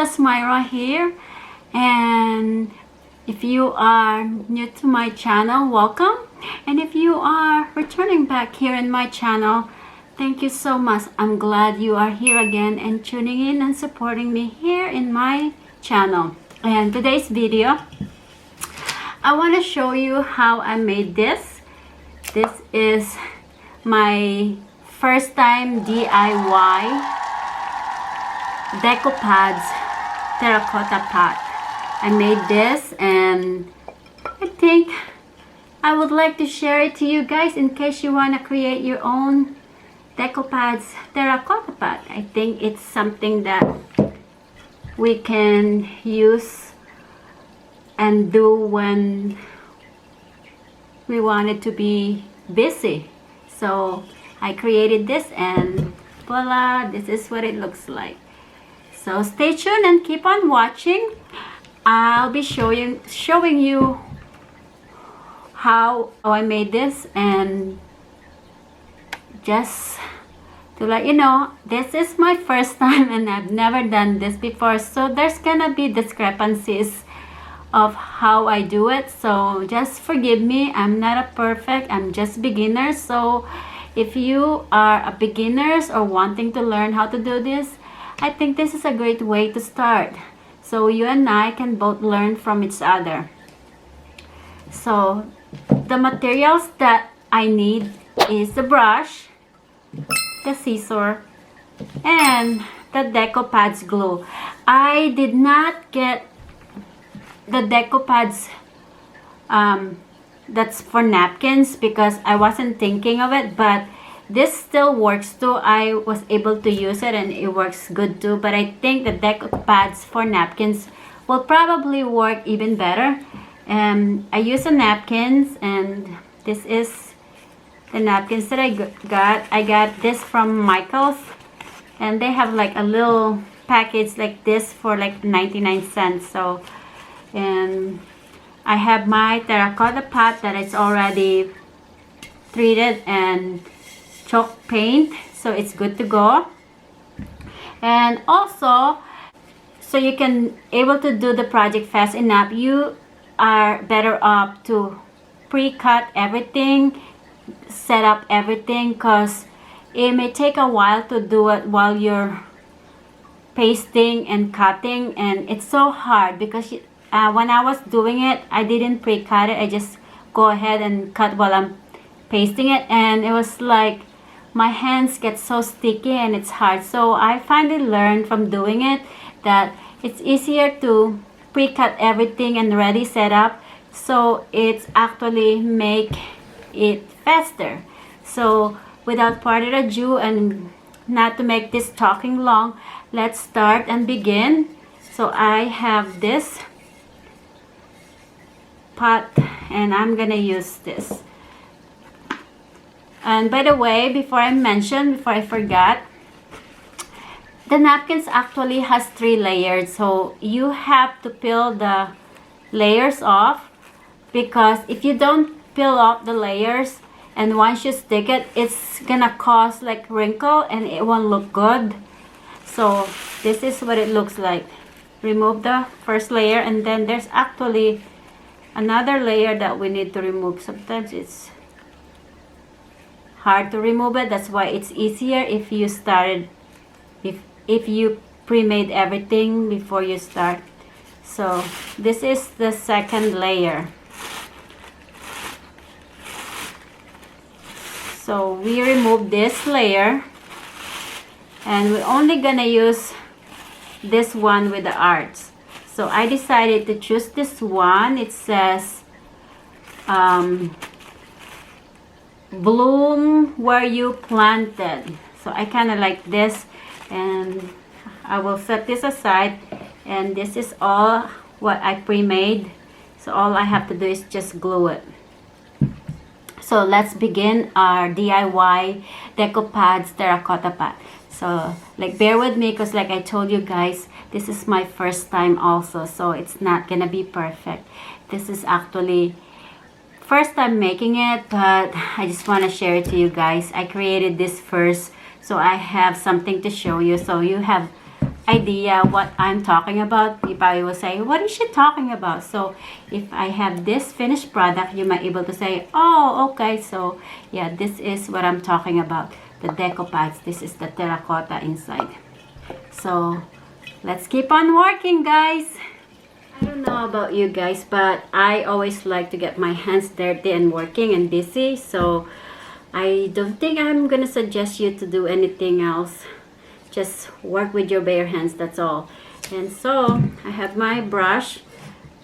just Myra here, and if you are new to my channel, welcome, and if you are returning back here in my channel, thank you so much. I'm glad you are here again and tuning in and supporting me here in my channel. And today's video, I want to show you how I made this. This is my first time DIY Decoupage terracotta pot. I made this and I think I would like to share it to you guys in case you want to create your own Decoupage terracotta pot. I think it's something that we can use and do when we wanted to be busy. So I created this and voila, this is what it looks like. So stay tuned and keep on watching. I'll be showing you how I made this, and just to let you know, this is my first time and I've never done this before, so there's gonna be discrepancies of how I do it, so just forgive me. I'm not a perfect, I'm just beginner. So if you are a beginners or wanting to learn how to do this, I think this is a great way to start, so you and I can both learn from each other. So the materials that I need is the brush, the scissor, and the Decoupage glue. I did not get the Decoupage that's for napkins because I wasn't thinking of it, but this still works too. I was able to use it and it works good too, but I think the Decoupage for napkins will probably work even better. I use the napkins, and this is the napkins that I got. I got this from Michael's, and they have like a little package like this for like 99 cents. So, and I have my terracotta pot that is already treated and chalk paint, so it's good to go. And also, so you can able to do the project fast enough, you are better off to pre-cut everything, set up everything, because it may take a while to do it while you're pasting and cutting, and it's so hard because when I was doing it, I didn't pre-cut it. I just go ahead and cut while I'm pasting it, and it was like my hands get so sticky and it's hard. So I finally learned from doing it that it's easier to pre-cut everything and ready set up, so it's actually make it faster. So without further ado, and not to make this talking long, let's start and begin. So I have this pot and I'm gonna use this. And by the way, before I forgot, the napkins actually has 3 layers, so you have to peel the layers off, because if you don't peel off the layers and once you stick it, it's gonna cause like wrinkle and it won't look good. So this is what it looks like. Remove the first layer, and then there's actually another layer that we need to remove. Sometimes it's hard to remove it, that's why it's easier if you started, if you pre-made everything before you start. So this is the second layer. So we remove this layer, and we're only gonna use this one with the arts. So I decided to choose this one. It says bloom where you planted. So I kind of like this, and I will set this aside, and this is all what I pre-made. So all I have to do is just glue it. So let's begin our DIY Decoupage terracotta pot. So like bear with me, because like I told you guys, this is my first time also, so it's not gonna be perfect. This is actually first time making it, but I just want to share it to you guys. I created this first, so I have something to show you. So you have, idea what I'm talking about, you probably will say, what is she talking about? So if I have this finished product, you might able to say, oh, okay, so yeah, this is what I'm talking about, the decoupage. This is the terracotta inside. So let's keep on working, guys. I don't know about you guys, but I always like to get my hands dirty and working and busy, so I don't think I'm gonna suggest you to do anything else. Just work with your bare hands, that's all. And so I have my brush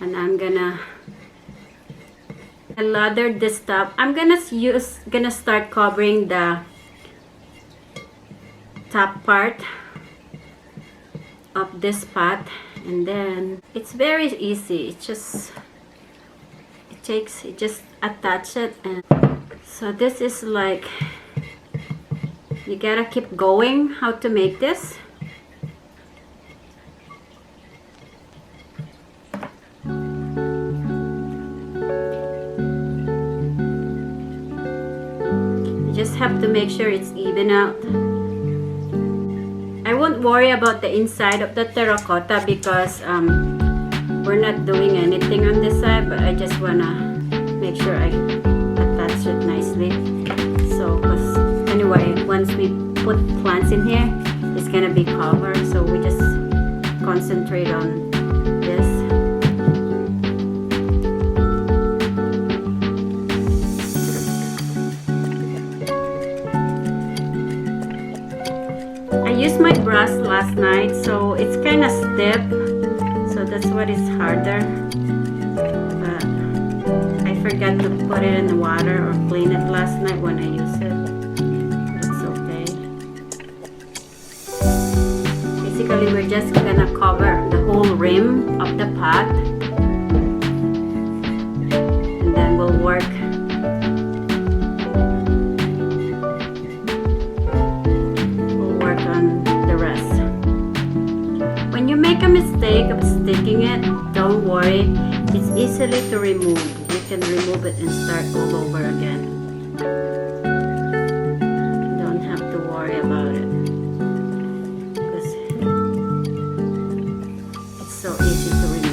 and I'm gonna lather this top. I'm gonna start covering the top part of this pot, and then it's very easy. It just attach it, and so this is like, you gotta keep going how to make this. You just have to make sure it's even out. I won't worry about the inside of the terracotta because we're not doing anything on this side, but I just wanna make sure I attach it nicely. So, cause anyway, once we put plants in here, it's gonna be covered, so we just concentrate on this. I used my brush last night, so it's kind of stiff, so that's what is harder. But I forgot to put it in the water or clean it last night when I used it. It's okay. Basically, we're just gonna cover the whole rim of the pot, and then we'll work. When you make a mistake of sticking it, don't worry, it's easily to remove. You can remove it and start all over again. You don't have to worry about it because it's so easy to remove.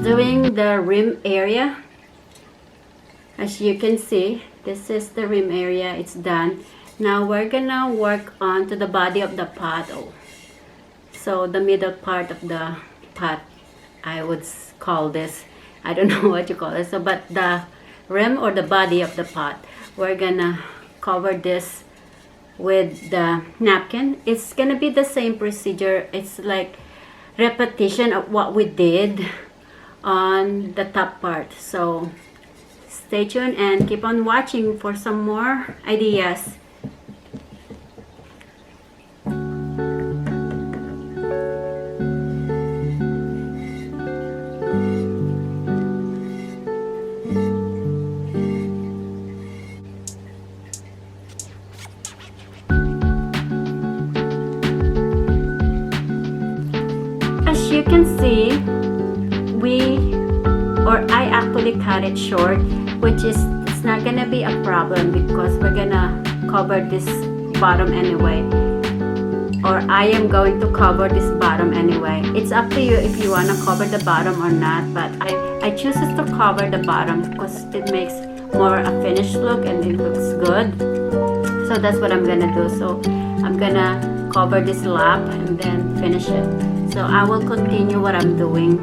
Doing the rim area. As you can see, this is the rim area. It's done. Now we're gonna work on to the body of the pot. So the middle part of the pot, I would call this, I don't know what you call it, so but the rim or the body of the pot, we're gonna cover this with the napkin. It's gonna be the same procedure. It's like repetition of what we did on the top part. So stay tuned and keep on watching for some more ideas. As you can see, I actually cut it short, which is, it's not gonna be a problem because we're gonna cover this bottom anyway, or I am going to cover this bottom anyway. It's up to you if you want to cover the bottom or not, but I choose to cover the bottom because it makes more a finished look and it looks good. So that's what I'm gonna do. So I'm gonna cover this lap and then finish it. So I will continue what I'm doing.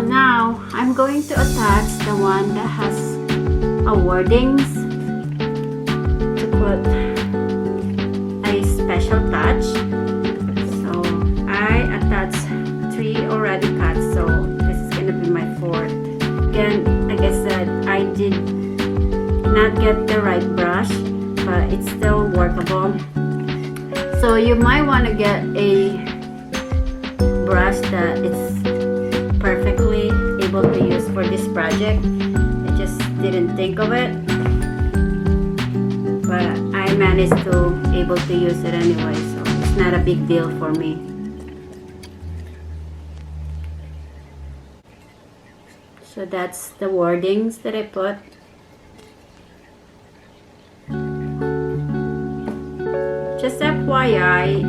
So now I'm going to attach the one that has a wordings to put a special touch. So I attached 3 already cut, so this is gonna be my 4th. Again, like I said, I did not get the right brush, but it's still workable. So you might want to get a brush that it's perfectly able to use for this project. I just didn't think of it, but I managed to able to use it anyway, so it's not a big deal for me. So that's the wordings that I put. Just FYI,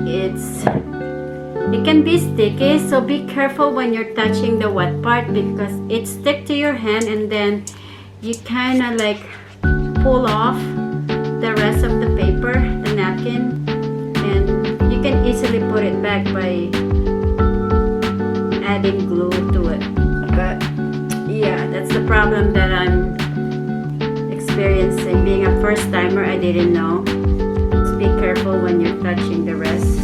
it can be sticky, so be careful when you're touching the wet part because it sticks to your hand, and then you kind of like pull off the rest of the paper, the napkin, and you can easily put it back by adding glue to it. But yeah, that's the problem that I'm experiencing. Being a first timer, I didn't know. Just be careful when you're touching the rest.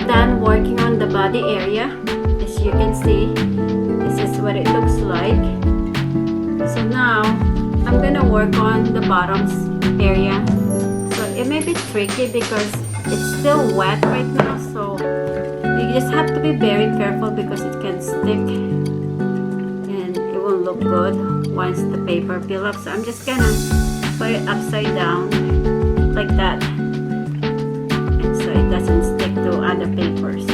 Done working on the body area. As you can see, this is what it looks like. So now I'm gonna work on the bottoms area. So it may be tricky because it's still wet right now, so you just have to be very careful because it can stick and it won't look good once the paper peel up. So I'm just gonna put it upside down like that, so it doesn't stick to other papers.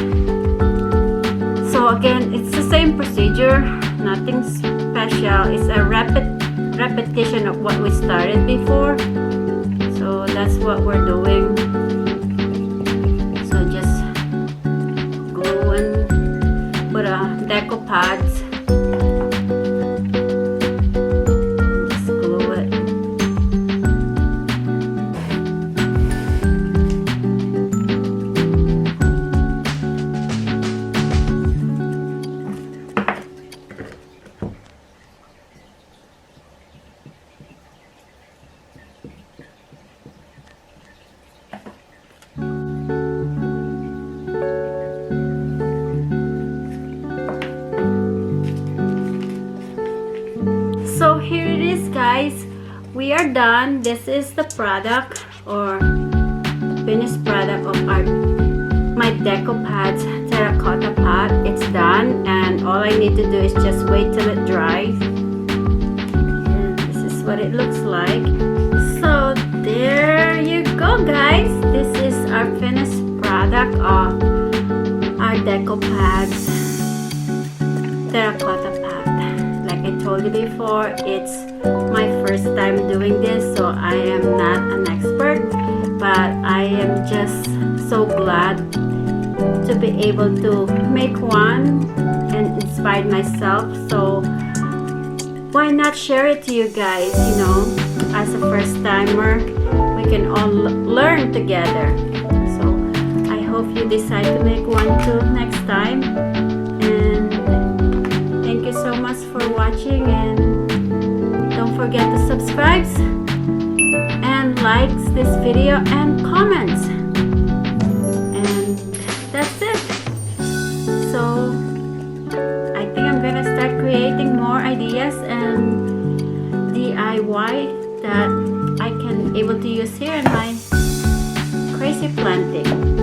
So again, it's the same procedure, nothing special. It's a repetition of what we started before. So that's what we're doing. So just glue and put a decoupage. Just glue it. So here it is, guys. We are done. This is the product or finished product of my decoupage terracotta pot. It's done, and all I need to do is just wait till it dries. And this is what it looks like. So there you go, guys. This is our finished product of our decoupage terracotta pot. Like I told you before, it's my first time doing this, so I am not an expert, but I am just so glad to be able to make one and inspire myself. So why not share it to you guys? You know, as a first timer, we can all learn together. So I hope you decide to make one too next time. And thank you so much for watching, and don't forget to subscribe and like this video and comments. And that's it. So I think I'm gonna start creating more ideas and DIY that I can able to use here in my crazy planting.